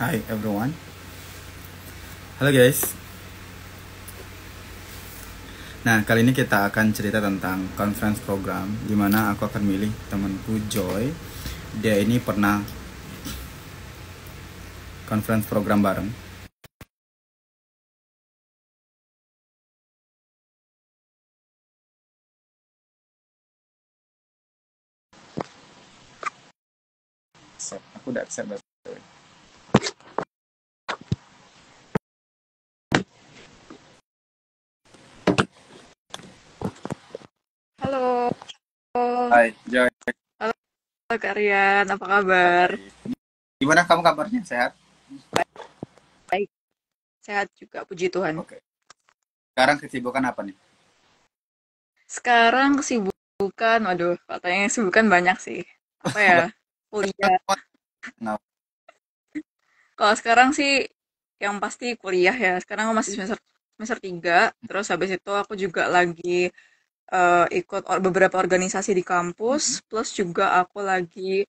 Hi everyone. Halo guys. Nah, kali ini kita akan cerita tentang conference program di mana aku akan milih temanku Joy. Dia ini pernah conference program bareng. Aku udah accept. Halo, Hai Joy. halo Kak Rian, apa kabar? Baik. Gimana kamu kabarnya? Sehat? Baik, sehat juga, puji Tuhan. Oke. Sekarang kesibukan apa nih? Sekarang kesibukan, waduh, katanya kesibukan banyak sih. Apa ya, kuliah. Nggak. Kalau sekarang sih, yang pasti kuliah ya. Sekarang aku masih semester 3, terus habis itu aku juga lagi ikut beberapa organisasi di kampus, Mhm. plus juga aku lagi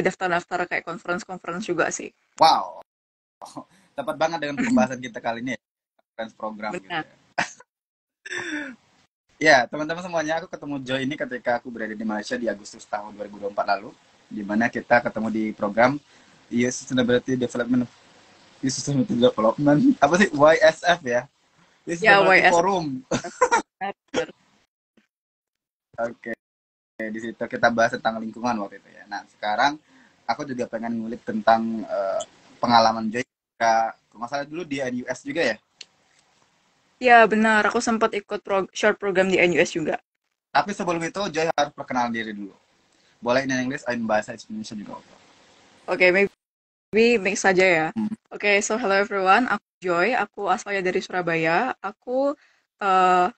daftar-daftar kayak conference-conference juga sih. Wow, tepat banget dengan pembahasan kita kali ini ya. Conference program gitu Benar. ya. Ya, teman-teman semuanya, aku ketemu Joy ini ketika aku berada di Malaysia di Agustus tahun 2024 lalu, di mana kita ketemu di program Youth Sustainability Development, apa sih YSF ya? Youth Ya, Sustainability YS. Forum. Benar. Oke, di situ kita bahas tentang lingkungan waktu itu ya. Nah, sekarang aku juga pengen ngulik tentang pengalaman Joy ketika, kalau nggak salah dulu di NUS juga ya. Ya, benar. Aku sempat ikut short program di NUS juga. Tapi sebelum itu Joy harus perkenalan diri dulu. Boleh in English, in bahasa Indonesia juga. Oke, maybe mix saja ya. Hmm. Oke, so hello everyone. Aku Joy. Aku asalnya dari Surabaya. Aku eh,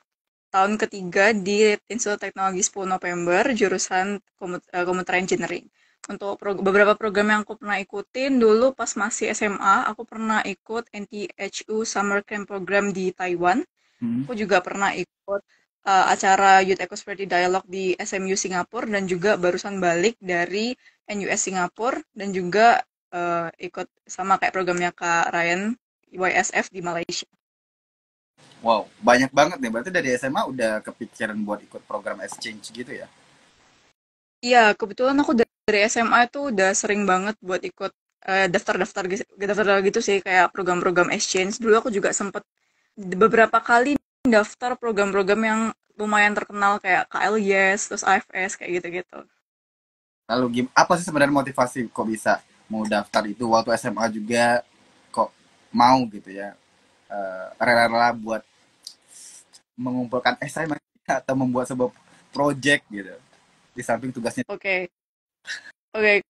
tahun ketiga di Institut Teknologi 10 November, jurusan Computer Engineering. Untuk beberapa program yang aku pernah ikutin, dulu pas masih SMA, aku pernah ikut NTHU Summer Camp Program di Taiwan. Hmm. Aku juga pernah ikut acara Youth Ecosperity Dialogue di SMU Singapura dan juga barusan balik dari NUS Singapura dan juga ikut sama kayak programnya Kak Ryan YSF di Malaysia. Wow, banyak banget nih. Berarti dari SMA udah kepikiran buat ikut program exchange gitu ya? Iya, kebetulan aku dari SMA itu udah sering banget buat ikut daftar gitu sih kayak program-program exchange. Dulu aku juga sempet beberapa kali daftar program-program yang lumayan terkenal kayak KLYes, terus AFS kayak gitu-gitu. Lalu apa sih sebenarnya motivasi kok bisa mau daftar itu waktu SMA juga kok mau gitu ya? Rela-rela buat mengumpulkan assignment atau membuat sebuah project gitu di samping tugasnya. Oke, oke.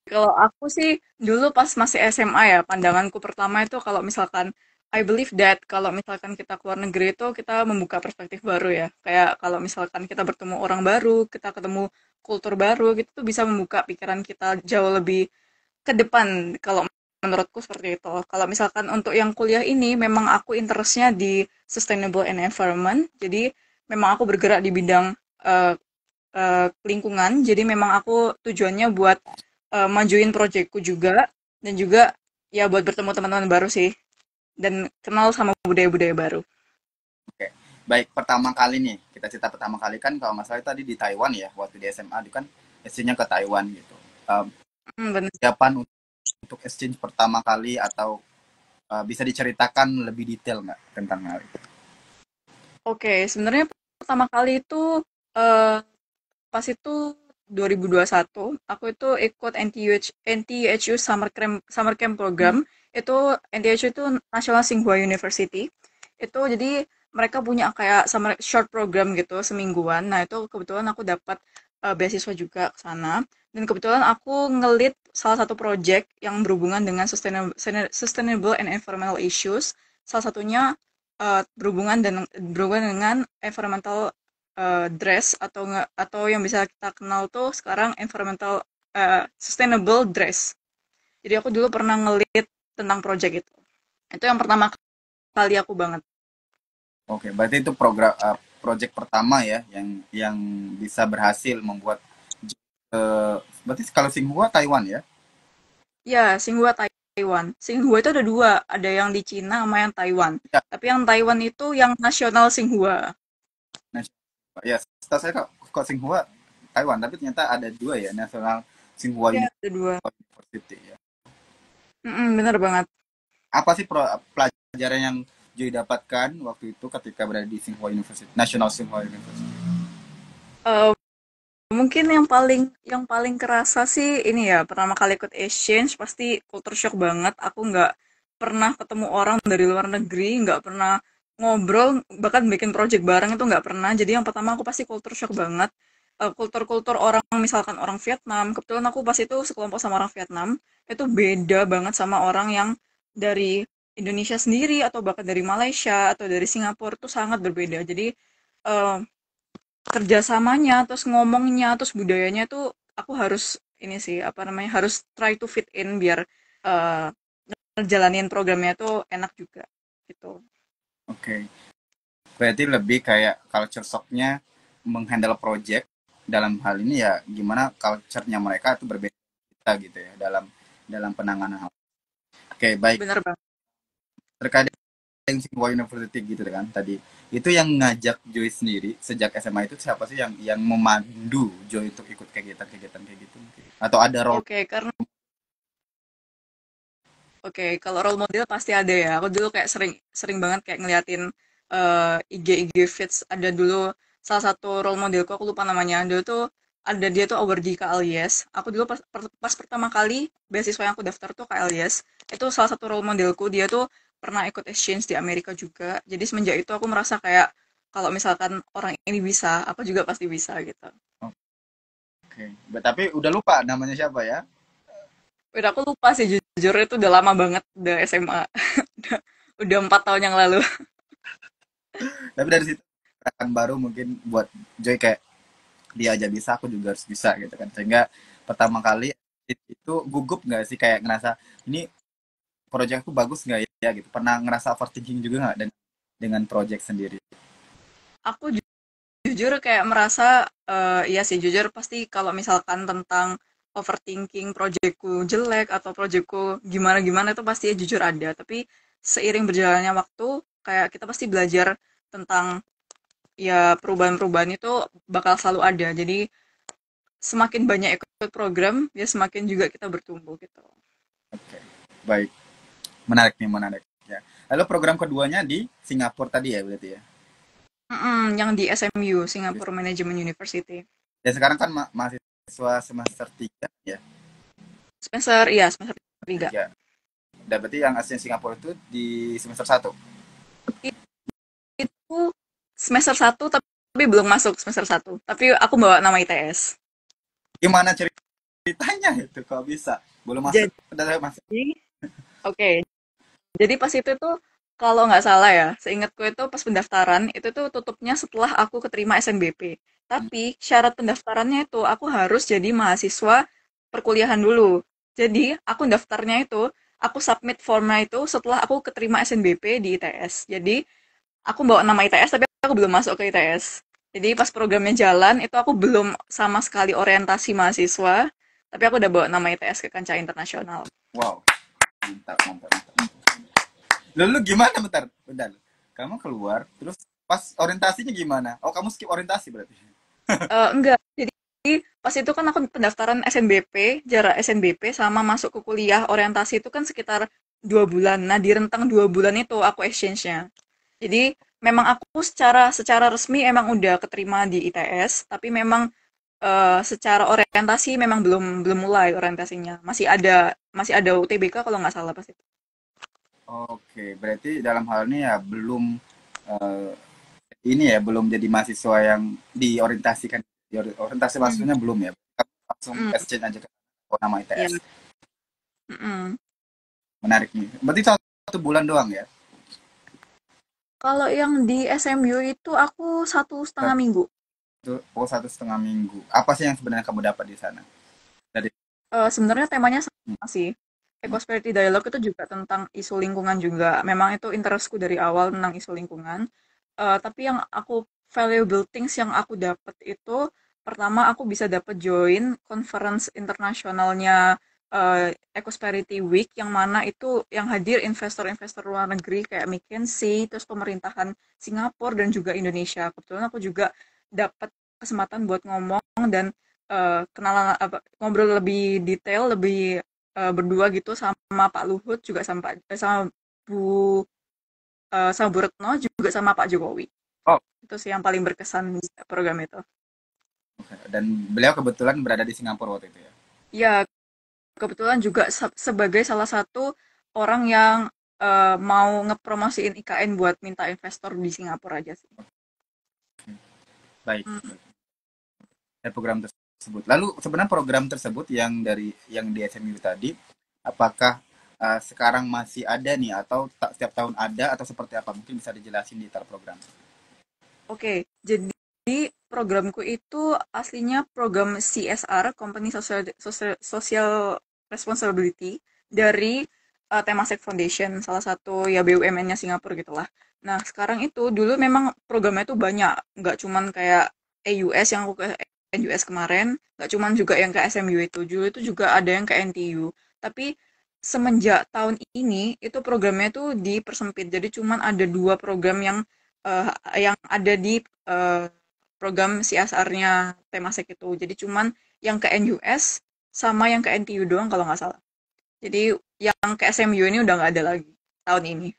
Kalau aku sih dulu pas masih SMA ya, pandanganku pertama itu kalau misalkan I believe that kalau misalkan kita keluar negeri itu kita membuka perspektif baru ya. Kayak kalau misalkan kita bertemu orang baru, kita ketemu kultur baru gitu tuh bisa membuka pikiran kita jauh lebih ke depan kalau menurutku seperti itu. Kalau misalkan untuk yang kuliah ini memang aku interestnya di sustainable and environment. Jadi memang aku bergerak di bidang eh, lingkungan. Jadi memang aku tujuannya buat majuin proyekku juga dan juga ya buat bertemu teman-teman baru sih dan kenal sama budaya-budaya baru. Oke, baik, pertama kali nih kita cerita pertama kali kan kalau nggak salah tadi di Taiwan ya, waktu di SMA itu kan exchange-nya ke Taiwan gitu. Benar. Siapan untuk exchange pertama kali atau bisa diceritakan lebih detail nggak tentang hal itu? Oke, sebenarnya pertama kali itu eh, pas itu 2021 aku itu ikut NTHU Summer Camp Program. Hmm. Itu NTHU itu National Tsinghua University. Itu jadi mereka punya kayak summer short program gitu semingguan. Nah, itu kebetulan aku dapat beasiswa juga ke sana dan kebetulan aku ngelit salah satu project yang berhubungan dengan sustainable and environmental issues. Salah satunya berhubungan dengan environmental dress atau yang bisa kita kenal tuh sekarang environmental sustainable dress. Jadi aku dulu pernah ngelit tentang project itu. Itu yang pertama kali aku banget. Oke, berarti itu project pertama ya yang bisa berhasil membuat berarti kalau Singhua Taiwan ya. Ya, Tsinghua Thailand. Taiwan. Xinhua itu ada dua, ada yang di Cina sama yang Taiwan. Ya, Tapi yang Taiwan itu yang nasional Xinhua. nasional. Ya, setahu saya kok Tsinghua Taiwan, tapi ternyata ada dua ya, National Tsinghua Ya, ada dua. University ya. Bener banget. Apa sih pelajaran yang Joy dapatkan waktu itu ketika berada di Tsinghua University, National Tsinghua University? Eh, Mungkin yang paling kerasa sih ini ya, pertama kali ikut exchange pasti culture shock banget. Aku nggak pernah ketemu orang dari luar negeri, nggak pernah ngobrol, bahkan bikin project bareng itu nggak pernah. Jadi yang pertama aku pasti culture shock banget. Kultur-kultur orang, misalkan orang Vietnam, kebetulan aku pas itu sekelompok sama orang Vietnam, itu beda banget sama orang yang dari Indonesia sendiri atau bahkan dari Malaysia atau dari Singapura itu sangat berbeda. Jadi eh, kerjasamanya, terus ngomongnya, terus budayanya tuh aku harus ini sih apa namanya harus try to fit in biar eh, ngejalanin programnya tuh enak juga gitu. Oke, okay. Berarti lebih kayak culture shock-nya menghandle project dalam hal ini ya gimana culture-nya mereka itu berbeda kita gitu ya dalam penanganan hal. Oke, okay, baik. Bener banget. Terkadang Tsinghua University gitu kan tadi. Itu yang ngajak Joy sendiri sejak SMA itu siapa sih yang memandu Joy untuk ikut kegiatan-kegiatan kayak gitu mungkin? Atau ada role? Oke, kalau role model pasti ada ya. Aku dulu kayak sering sering banget kayak ngeliatin IG feeds. Ada dulu salah satu role modelku, aku lupa namanya. Dulu tuh ada dia tuh awardee ke Alias. Aku dulu pas pertama kali beasiswa yang aku daftar tuh ke Alias. Itu salah satu role modelku. Dia tuh pernah ikut exchange di Amerika juga. Jadi semenjak itu aku merasa kayak kalau misalkan orang ini bisa, aku juga pasti bisa gitu. Oke, okay. Tapi udah lupa namanya siapa ya? Udah aku lupa sih jujur itu udah lama banget, udah SMA. Udah 4 tahun yang lalu. Tapi dari situ gerakan baru mungkin buat Joy kayak dia aja bisa, aku juga harus bisa gitu kan. Sehingga pertama kali itu gugup nggak sih kayak ngerasa ini projectku bagus nggak ya gitu. Pernah ngerasa overthinking juga nggak dan dengan project sendiri? Aku jujur kayak merasa iya sih jujur pasti kalau misalkan tentang overthinking proyekku jelek atau proyekku gimana-gimana itu pasti ya jujur ada. Tapi seiring berjalannya waktu kayak kita pasti belajar tentang ya perubahan-perubahan itu bakal selalu ada. Jadi semakin banyak ikut program ya semakin juga kita bertumbuh gitu. Oke, okay. Baik. Menarik nih, menarik. Ya. Lalu program keduanya di Singapura tadi ya berarti ya? Yang di SMU, Singapore Management University. Dan sekarang kan mahasiswa semester 3 ya? Semester 3. Tiga. Dan berarti yang asli Singapura itu di semester 1? Itu semester 1 tapi belum masuk semester 1. Tapi aku bawa nama ITS. Gimana ceritanya itu kok bisa? Belum masuk, Jadi, udah masuk. oke. Jadi pas itu tuh kalau nggak salah ya, seingatku itu pas pendaftaran itu tuh tutupnya setelah aku keterima SNBP. Tapi syarat pendaftarannya itu aku harus jadi mahasiswa perkuliahan dulu. Jadi aku daftarnya itu, aku submit formnya itu setelah aku keterima SNBP di ITS. Jadi aku bawa nama ITS tapi aku belum masuk ke ITS. Jadi pas programnya jalan itu aku belum sama sekali orientasi mahasiswa, tapi aku udah bawa nama ITS ke kancah internasional. Wow, mantap, mantap, mantap. Lalu gimana bentar? Bentar. Kamu keluar, terus pas orientasinya gimana? Oh, kamu skip orientasi berarti? Enggak. Jadi pas itu kan aku pendaftaran SNBP, jarak SNBP sama masuk ke kuliah orientasi itu kan sekitar 2 bulan. Nah di rentang 2 bulan itu aku exchange-nya. Jadi memang aku secara secara resmi emang udah keterima di ITS, tapi memang secara orientasi memang belum belum mulai orientasinya. Masih ada UTBK kalau nggak salah pas itu. Oke, berarti dalam hal ini ya belum eh, ini ya belum jadi mahasiswa yang diorientasikan. Orientasi Hmm. mahasiswanya belum ya. Kamu langsung Hmm. exchange aja ke nama Iya. ITS. Mm-mm. Menarik nih. Berarti 1 bulan doang ya? Kalau yang di SMU itu aku 1,5 minggu. Oh, 1,5 minggu. Apa sih yang sebenarnya kamu dapat di sana? Dari Sebenarnya temanya hmm, sama sih. Ecosperity Dialogue itu juga tentang isu lingkungan juga. Memang itu interestku dari awal tentang isu lingkungan. Tapi yang aku valuable things yang aku dapat itu pertama aku bisa dapat join conference internasionalnya Ecosperity Week yang mana itu yang hadir investor-investor luar negeri kayak McKinsey, terus pemerintahan Singapura dan juga Indonesia. Kebetulan aku juga dapat kesempatan buat ngomong dan kenalan ngobrol lebih detail, lebih berdua gitu sama Pak Luhut juga sama Bu sama Bu Retno juga sama Pak Jokowi. Oh, Itu sih yang paling berkesan di program itu. dan beliau kebetulan berada di Singapura waktu itu ya. Ya, kebetulan juga sebagai salah satu orang yang mau ngepromosiin IKN buat minta investor di Singapura aja sih. Baik, Hmm. baik. Ada program tersebut. Lalu sebenarnya program tersebut yang di SMU tadi, apakah sekarang masih ada nih atau setiap tahun ada atau seperti apa? Mungkin bisa dijelasin di tar program. Oke, jadi programku itu aslinya program CSR, Company Social Responsibility, dari Temasek Foundation, salah satu ya BUMN-nya Singapura gitulah. Nah, sekarang itu dulu memang programnya itu banyak, nggak cuman kayak EUS yang aku ke NUS kemarin, nggak cuman juga yang ke SMU itu, dulu itu juga ada yang ke NTU. Tapi semenjak tahun ini itu programnya itu dipersempit, jadi cuman ada dua program yang ada di program CSR-nya Temasek itu. Jadi cuman yang ke NUS sama yang ke NTU doang kalau nggak salah. Jadi yang ke SMU ini udah nggak ada lagi tahun ini.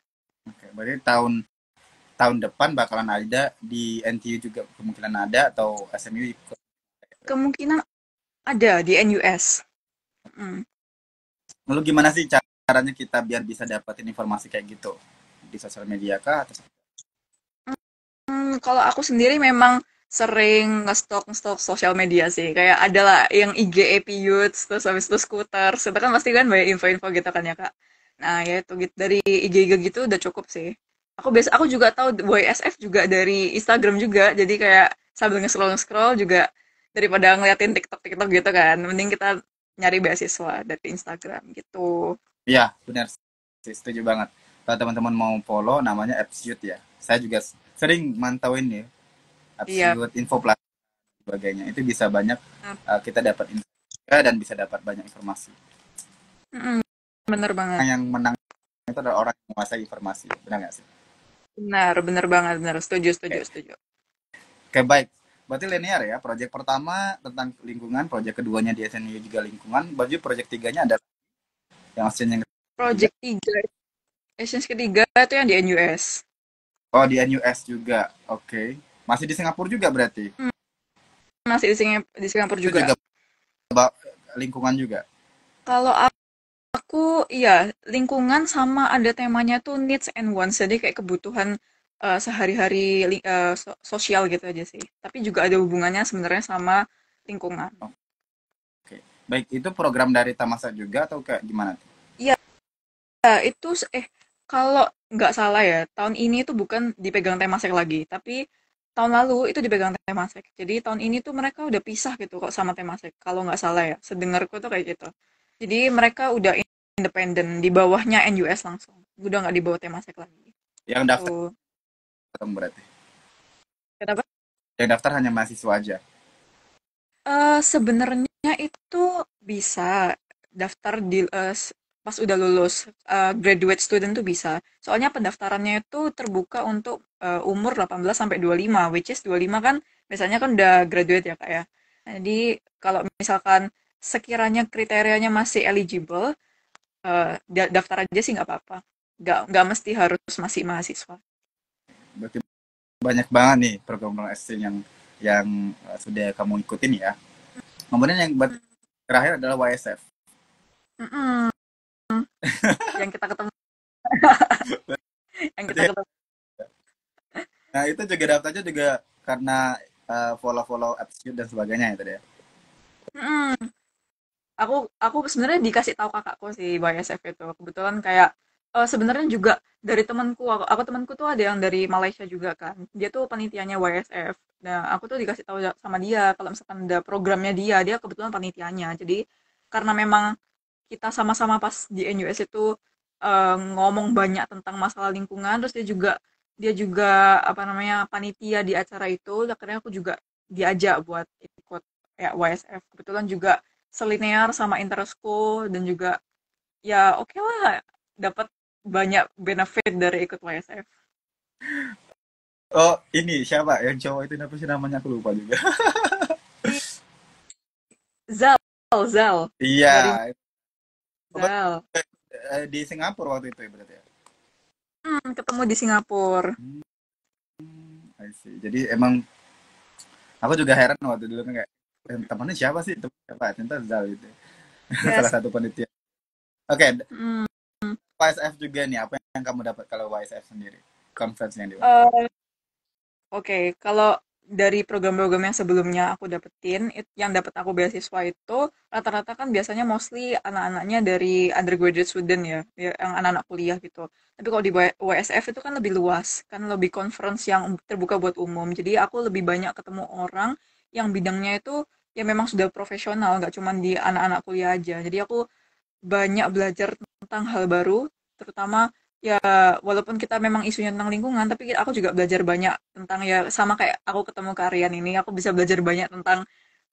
Oke, berarti tahun tahun depan bakalan ada di NTU juga kemungkinan ada atau SMU ikut. Kemungkinan ada di NUS. Mm. Lalu gimana sih caranya kita biar bisa dapetin informasi kayak gitu di sosial media kah atau Kalau aku sendiri memang sering nge-stalk sosial media sih. Kayak ada lah yang IG AP Youths, terus habis itu Scooters. Itu kan pasti kan banyak info-info gitu kan ya, Kak. Nah, ya itu gitu. Dari IG-IG gitu udah cukup sih. Aku juga tahu YSF juga dari Instagram juga. Jadi kayak sambil nge-scroll juga daripada ngeliatin TikTok gitu kan. Mending kita nyari beasiswa dari Instagram gitu. iya, benar sih, setuju banget. Kalau teman-teman mau follow namanya Absolute ya. Saya juga sering mantauin ya Iya, Absolute Info Plus dan sebagainya. Itu bisa banyak benar. kita dapat info dan bisa dapat banyak informasi. Mm-mm, bener banget. Yang menang itu adalah orang yang menguasai informasi. Benar nggak sih? Benar banget, benar. Setuju, setuju, Oke, setuju. oke baik. Berarti linear ya. Proyek pertama tentang lingkungan, proyek keduanya di SNU juga lingkungan, baju proyek tiganya ada yang yang ketiga. Project 3, Asians ketiga itu yang di NUS. Oh, di NUS juga. Oke. Masih di Singapura juga berarti. Hmm, masih di Singapura Itu juga. juga lingkungan juga. Kalau aku, iya, lingkungan sama ada temanya tuh needs and wants. Jadi kayak kebutuhan sehari-hari sosial gitu aja sih. Tapi juga ada hubungannya sebenarnya sama lingkungan. Oke. Baik, itu program dari Tamasa juga atau kayak gimana tuh? Iya, itu kalau nggak salah ya, tahun ini tuh bukan dipegang Temasek lagi, tapi tahun lalu itu dipegang Temasek. Jadi tahun ini tuh mereka udah pisah gitu kok sama Temasek. Kalau nggak salah ya, sedengarku tuh kayak gitu. Jadi mereka udah independen di bawahnya NUS langsung. Udah nggak di bawah Temasek lagi. Yang daftar Tuh. berarti. Kenapa? Yang daftar hanya mahasiswa aja. Sebenarnya itu bisa daftar pas udah lulus, graduate student tuh bisa. Soalnya pendaftarannya itu terbuka untuk umur 18 sampai 25, which is 25 kan biasanya kan udah graduate ya Kak ya. Nah, jadi kalau misalkan sekiranya kriterianya masih eligible, daftar aja sih nggak apa-apa. Nggak mesti harus masih mahasiswa. Berarti banyak banget nih program-program SC yang sudah kamu ikutin ya. Kemudian yang terakhir adalah YSF. Mm-mm. Yang kita ketemu, yang kita ketemu. Nah, itu juga daftarnya juga karena follow-follow Absolute dan sebagainya ya tadi ya. Mm-mm. Aku sebenarnya dikasih tahu kakakku sih YSF itu. Kebetulan kayak sebenarnya juga dari temanku, aku temanku tuh ada yang dari Malaysia juga kan. Dia tuh panitianya YSF. Nah, aku tuh dikasih tahu sama dia kalau misalkan ada programnya dia kebetulan panitianya. Jadi karena memang kita sama-sama pas di NUS itu ngomong banyak tentang masalah lingkungan, terus dia juga apa namanya panitia di acara itu, akhirnya aku juga diajak buat ikut ya YSF. Kebetulan juga selinear sama interestku dan juga ya oke lah dapat banyak benefit dari ikut YSF. Oh, ini siapa yang cowok itu, apa sih namanya, aku lupa juga. Si Zal, Zal Iya, dari apa, Zal. di Singapura waktu itu ya berarti ya. Ketemu di Singapura. I see. Jadi emang aku juga heran waktu dulu kan kayak, temannya siapa sih? Temen siapa? Ternyata Zal itu. Salah Yes. satu panitia. Oke, Hmm. YSF juga nih, apa yang kamu dapat kalau YSF sendiri? Conference yang di mana? Eh, Oke, kalau dari program-program yang sebelumnya aku dapetin, yang dapat aku beasiswa itu rata-rata kan biasanya mostly anak-anaknya dari undergraduate student ya, yang anak-anak kuliah gitu. Tapi kalau di WSF itu kan lebih luas, kan lebih conference yang terbuka buat umum. Jadi aku lebih banyak ketemu orang yang bidangnya itu ya memang sudah profesional, nggak cuma di anak-anak kuliah aja. Jadi aku banyak belajar tentang hal baru, terutama ya walaupun kita memang isunya tentang lingkungan, tapi aku juga belajar banyak tentang ya sama kayak aku ketemu ke Aryan ini, aku bisa belajar banyak tentang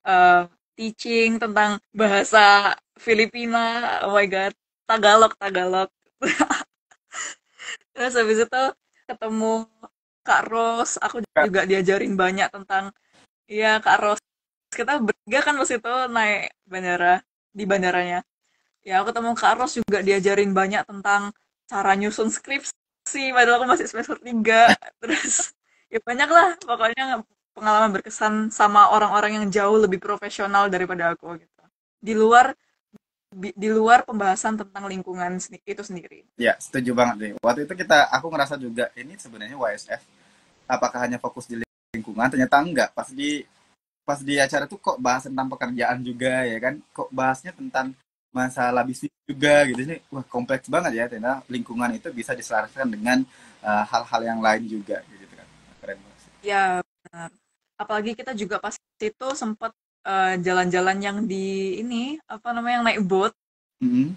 eh, teaching, tentang bahasa Filipina, oh my god, Tagalog, Tagalog. Terus habis itu ketemu Kak Ros, aku Kak, juga diajarin banyak tentang ya Kak Ros. Kita bertiga kan pas itu naik bandara di bandaranya. Ya, aku ketemu Kak Ros juga diajarin banyak tentang cara nyusun skripsi, padahal aku masih semester 3. Terus, ya banyak lah, pokoknya pengalaman berkesan sama orang-orang yang jauh lebih profesional daripada aku gitu. Di luar di luar pembahasan tentang lingkungan itu sendiri. ya setuju banget nih. Waktu itu aku ngerasa juga ini sebenarnya YSF apakah hanya fokus di lingkungan, ternyata enggak. Pas di acara tuh kok bahas tentang pekerjaan juga ya kan, kok bahasnya tentang masalah bisnis juga gitu. Ini wah, kompleks banget ya, ternyata lingkungan itu bisa diselaraskan dengan hal-hal yang lain juga gitu kan. Keren banget sih. Ya, benar. Apalagi kita juga pas itu sempat jalan-jalan yang di ini, apa namanya, yang naik boat, Mhm.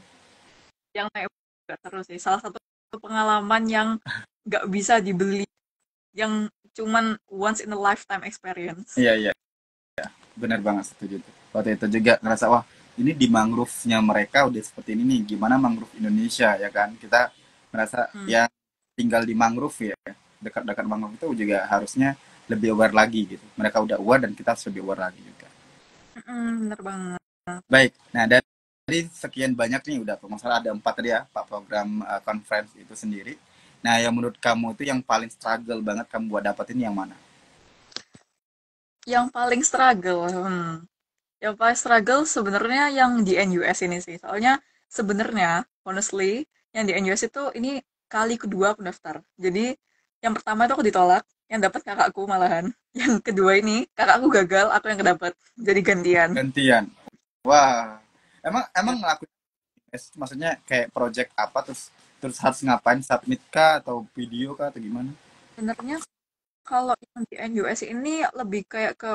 yang naik boat juga seru sih. Salah satu pengalaman yang nggak bisa dibeli, yang cuman once in a lifetime experience. Iya, iya, benar banget, setuju tuh. Waktu itu juga ngerasa wah, ini di mangrove-nya mereka udah seperti ini nih, gimana mangrove Indonesia ya kan. Kita merasa Hmm. ya tinggal di mangrove ya, dekat-dekat mangrove itu juga harusnya lebih aware lagi gitu. Mereka udah aware dan kita harus lebih aware lagi juga. Bener banget. Baik, nah dari sekian banyak nih, udah kalau nggak salah ada 4 tadi ya, Pak, program conference itu sendiri. Nah, yang menurut kamu itu yang paling struggle banget kamu buat dapetin yang mana? Yang paling struggle, yang paling struggle sebenarnya yang di NUS ini sih. Soalnya sebenarnya, honestly, yang di NUS itu ini kali kedua aku daftar. Jadi yang pertama itu aku ditolak, yang dapat kakakku malahan. Yang kedua ini kakakku gagal, aku yang kedapat. Jadi gantian. Gantian. Wah, emang Ya, emang ngelakuin, maksudnya kayak project apa, terus terus harus ngapain, submit kah atau video kah atau gimana? sebenarnya kalau yang di NUS ini lebih kayak ke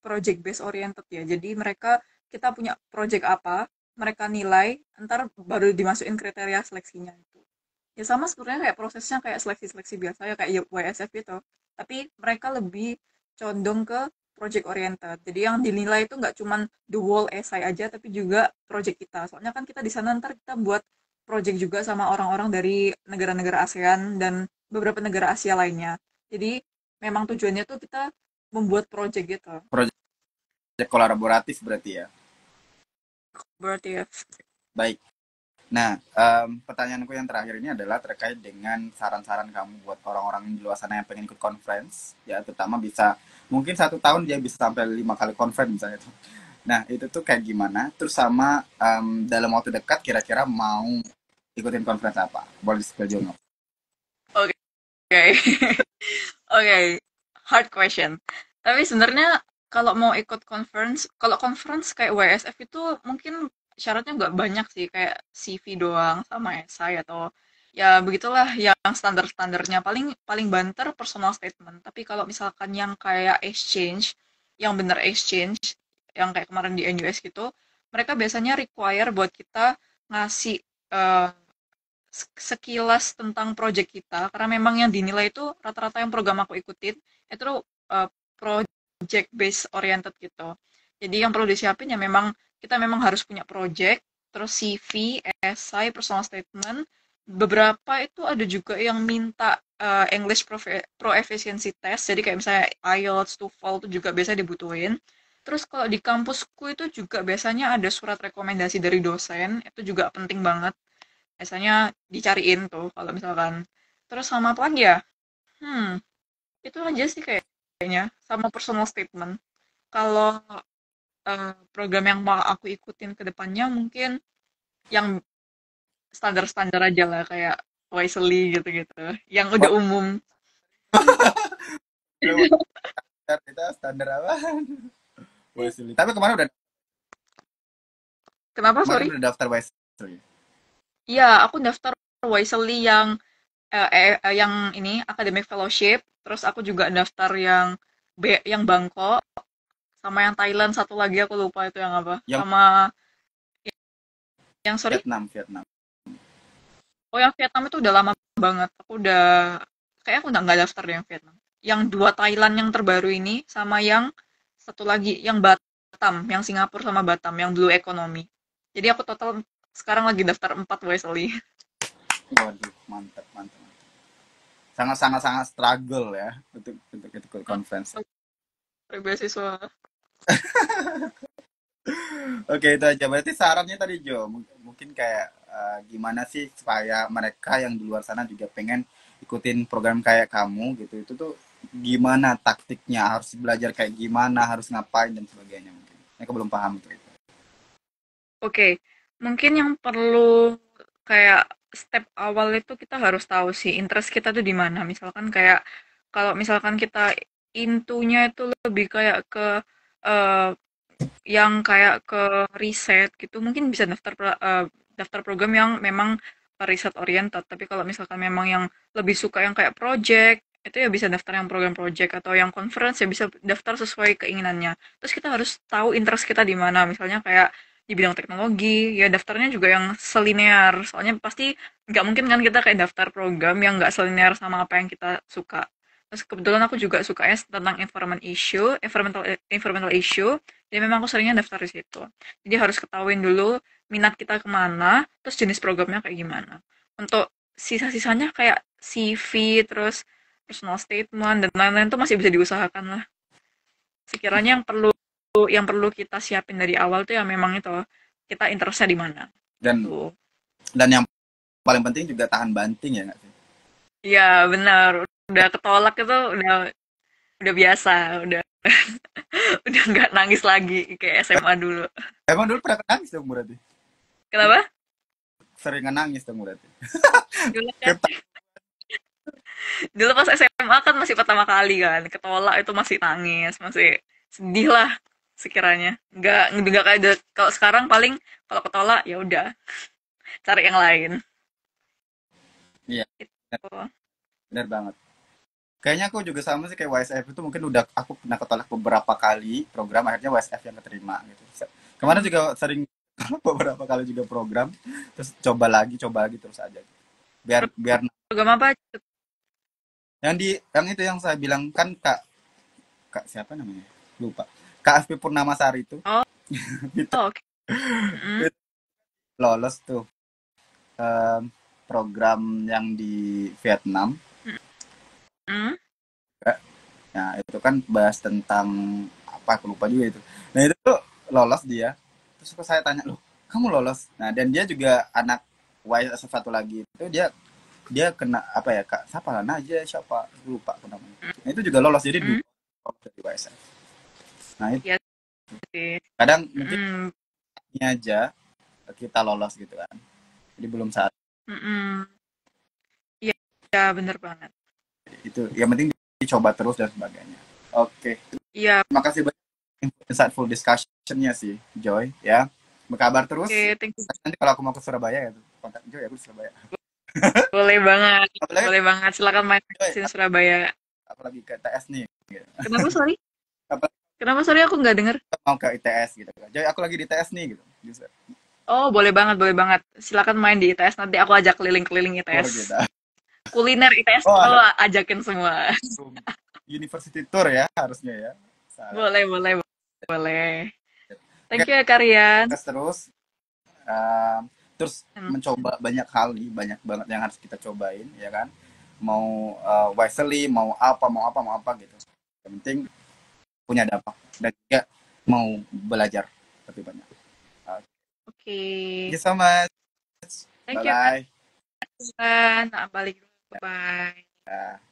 project based oriented ya. Jadi mereka kita punya project apa, mereka nilai, ntar baru dimasukin kriteria seleksinya itu. Ya sama sebenarnya kayak prosesnya kayak seleksi-seleksi biasa ya kayak YSF gitu. Tapi mereka lebih condong ke project oriented. Jadi yang dinilai itu nggak cuman the whole essay aja, tapi juga project kita. Soalnya kan kita di sana ntar kita buat project juga sama orang-orang dari negara-negara ASEAN dan beberapa negara Asia lainnya. Jadi memang tujuannya tuh kita membuat project gitu. Project kolaboratif berarti ya. Berarti ya. Baik. Nah, pertanyaanku yang terakhir ini adalah terkait dengan saran-saran kamu buat orang-orang di luar sana yang pengen ikut conference, ya terutama bisa mungkin 1 tahun dia bisa sampai 5 kali conference misalnya tuh. Nah, itu tuh kayak gimana? Terus sama dalam waktu dekat kira-kira mau ikutin conference apa? Boleh di-spill juga nggak? Oke. Okay. Oke, hard question. Tapi sebenarnya kalau mau ikut conference, kalau conference kayak WSF itu mungkin syaratnya nggak banyak sih, kayak CV doang sama esai atau ya begitulah yang standar-standarnya. Paling paling banter personal statement. Tapi kalau misalkan yang kayak exchange, yang bener exchange, yang kayak kemarin di NUS gitu, mereka biasanya require buat kita ngasih eh, sekilas tentang project kita karena memang yang dinilai itu rata-rata yang program aku ikutin itu project based oriented gitu. Jadi yang perlu disiapin ya memang kita memang harus punya project, terus CV, essay, personal statement. Beberapa itu ada juga yang minta English Proficiency Test, jadi kayak misalnya IELTS, TOEFL itu juga biasanya dibutuhin. Terus kalau di kampusku itu juga biasanya ada surat rekomendasi dari dosen, itu juga penting banget. Biasanya dicariin tuh kalau misalkan. Terus sama apa lagi ya? Hmm, itu aja sih kayaknya. Sama personal statement. Kalau program yang mau aku ikutin ke depannya mungkin yang standar-standar aja lah kayak Wisely gitu-gitu. Yang udah Wah, umum. kita standar apa? Wesley. Tapi Kenapa, kemarin sorry? udah daftar Wesley. Iya, aku daftar Wisely yang ini academic fellowship, terus aku juga daftar yang Bangkok sama yang Thailand satu lagi aku lupa itu yang apa. Yang Sama yang sorry. Vietnam, Vietnam. Oh, yang Vietnam itu udah lama banget. Aku udah nggak daftar deh yang Vietnam. Yang dua Thailand yang terbaru ini sama yang satu lagi yang Batam, yang Singapura sama Batam, yang Blue Economy. Jadi aku total sekarang lagi daftar 4 Wesley. Waduh, mantap, mantap. Sangat-sangat sangat struggle ya untuk ikut conference. Beasiswa. Oke, itu aja. Berarti sarannya tadi Jo, mungkin kayak gimana sih supaya mereka yang di luar sana juga pengen ikutin program kayak kamu gitu. Itu tuh gimana taktiknya, harus belajar kayak gimana, harus ngapain dan sebagainya mungkin. Mereka belum paham itu. Oke, mungkin yang perlu kayak step awal itu kita harus tahu sih interest kita tuh di mana. Misalkan kayak kalau misalkan kita intunya itu lebih kayak ke eh, yang kayak ke riset gitu, mungkin bisa daftar program yang memang riset oriented. Tapi kalau misalkan memang yang lebih suka yang kayak project, itu ya bisa daftar yang program project atau yang conference ya bisa daftar sesuai keinginannya. Terus kita harus tahu interest kita di mana. Misalnya kayak di bidang teknologi, ya daftarnya juga yang selinear. Soalnya pasti nggak mungkin kan kita kayak daftar program yang nggak selinear sama apa yang kita suka. Terus kebetulan aku juga sukanya tentang environmental issue. Jadi memang aku seringnya daftar di situ. Jadi harus ketahuin dulu minat kita kemana, terus jenis programnya kayak gimana. Untuk sisa-sisanya kayak CV, terus personal statement dan lain-lain tuh masih bisa diusahakan lah. Sekiranya yang perlu kita siapin dari awal tuh ya memang itu kita interestnya di mana. Dan Tuh. dan yang paling penting juga tahan banting ya nggak sih? Iya benar. Udah ketolak itu udah biasa, udah udah nggak nangis lagi kayak SMA dulu. Emang dulu pernah nangis dong berarti? Kenapa? Seringan nangis dong berarti? Dulu kan Kita Dulu pas SMA kan masih pertama kali kan, ketolak itu masih nangis, masih sedih lah sekiranya. Nggak kayak kalau sekarang paling kalau ketolak ya udah cari yang lain. iya, Itu. benar banget. Kayaknya aku juga sama sih kayak YSF itu mungkin udah aku pernah ketolak beberapa kali program akhirnya YSF yang keterima gitu. Kemarin Hmm. juga sering beberapa kali juga program terus coba lagi terus aja. Biar biar Program apa? yang itu yang saya bilang kan Kak Kak siapa namanya? Lupa. Kak Aspi Purnamasari itu Oh, itu oke. Mm-mm. lolos tuh em, program yang di Vietnam. Mm-mm. Nah, itu kan bahas tentang apa aku lupa juga itu. Nah, itu tuh lolos dia. Terus saya tanya, "Loh, kamu lolos?" Nah, dan dia juga anak YSF satu lagi. Itu dia kena apa ya, Kak? Siapa aja siapa? Lupa aku namanya. Nah, itu juga lolos jadi dua Mm-mm. lolos dari YSF. Nah, itu Iya sih. kadang mungkin Mm-mm. ini aja kita lolos gitu kan. Jadi belum saat Mm-mm. Iya, iya, bener banget. itu. Yang penting dicoba terus dan sebagainya. Oke. Iya, Terima kasih banyak insightful discussion-nya sih, Joy ya. Berkabar terus. oke, thank you. Nanti kalau aku mau ke Surabaya ya kontak Joy aku di Surabaya. Boleh banget, Apalagi boleh banget. Silakan main ke Joy, sini Surabaya. apalagi ke ITS nih. Kenapa sorry? Apalagi Kenapa sorry aku nggak denger? mau ke ITS gitu. Joy, aku lagi di ITS nih gitu. Bisa. Oh, boleh banget, boleh banget. Silakan main di ITS, nanti aku ajak keliling-keliling Tour ITS. gitu. Kuliner ITS Oh, aku ada ajakin semua. university tour ya harusnya ya. Salah. Boleh, boleh, boleh. Thank you ya Karian. Terus um, terus mencoba banyak hal nih, banyak banget yang harus kita cobain ya kan, mau wisely, mau apa gitu, yang penting punya dampak dan juga mau belajar lebih banyak. Oke. Thank you so much. Thank Bye you bye. Karian. Nah, balik dulu. Bye. Ya.